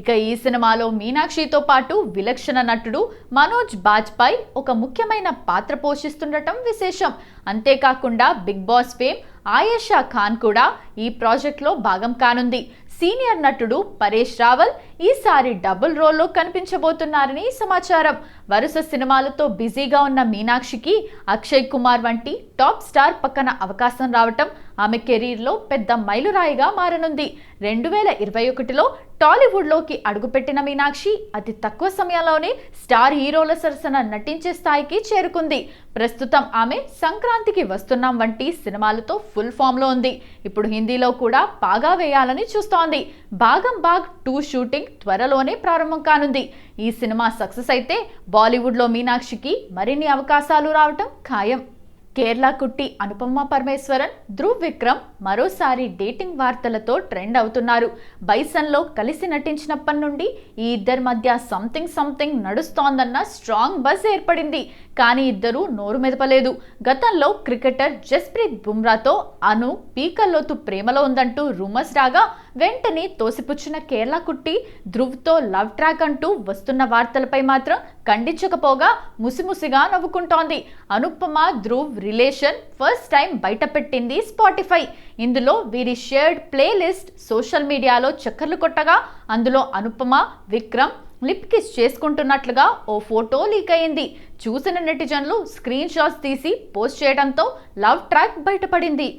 ఇక ఈ సినిమాలో మీనాక్షితో పాటు విలక్షణ నటుడు మనోజ్ బాజ్పాయ్ ఒక ముఖ్యమైన పాత్ర పోషిస్తుండటం విశేషం. అంతేకాకుండా Big Boss fame Ayesha Khan కూడా ఈ ప్రాజెక్ట్లో భాగం కానుంది. సీనియర్ నటుడు పరేష్ రావల్ ఈసారి డబుల్ రోల్లో కనిపించబోతున్నారని సమాచారం. వరుస సినిమాలతో బిజీగా ఉన్న మీనాక్షికి అక్షయ్ కుమార్ వంటి టాప్ స్టార్ పక్కన అవకాశం రావటం ఆమె కెరీర్లో పెద్ద మైలురాయిగా మారనుంది. 2021లో టాలీవుడ్లోకి అడుగుపెట్టిన మీనాక్షి అతి తక్కువ సమయంలోనే స్టార్ హీరోల సరసన నటించే స్థాయికి చేరుకుంది. ప్రస్తుతం ఆమె సంక్రాంతికి వస్తున్నాం వంటి సినిమాలతో ఫుల్ ఫామ్లో ఉంది. ఇప్పుడు హిందీలో కూడా పాగా వేయాలని చూస్తోంది. భాగం బాగ్ 2 షూటింగ్ త్వరలోనే ప్రారంభం కానుంది. ఈ సినిమా సక్సెస్ అయితే బాలీవుడ్లో మీనాక్షికి మరిన్ని అవకాశాలు రావటం ఖాయం. కేరళ కుట్టి అనుపమ పరమేశ్వరన్, ధ్రువ్ విక్రమ్ మరోసారి డేటింగ్ వార్తలతో ట్రెండ్ అవుతున్నారు. బైసన్లో కలిసి నటించినప్పటి నుండి ఈ ఇద్దరి మధ్య సంథింగ్ నడుస్తోందన్న స్ట్రాంగ్ బజ్ ఏర్పడింది. కానీ ఇద్దరూ నోరు మెదపలేదు. గతంలో క్రికెటర్ జస్ప్రీత్ బుమ్రాతో అను పీకల్లోతు ప్రేమలో ఉందంటూ రూమర్స్ రాగా వెంటనే తోసిపుచ్చిన కేరళ కుట్టి ధ్రువ్తో లవ్ ట్రాక్ అంటూ వస్తున్న వార్తలపై మాత్రం ఖండించకపోగా ముసిముసిగా నవ్వుకుంటోంది. Anupama Dhruv relation first time బయటపెట్టింది స్పాటిఫై. ఇందులో వీరి షేర్డ్ ప్లేలిస్ట్ సోషల్ మీడియాలో చక్కర్లు కొట్టగా అందులో అనుపమ విక్రమ్ లిప్ కిస్ చేసుకుంటున్నట్లుగా ఓ ఫోటో లీక్ అయింది. చూసిన నెటిజన్లు స్క్రీన్ షాట్స్ తీసి పోస్ట్ చేయడంతో లవ్ ట్రాక్ బయటపడింది.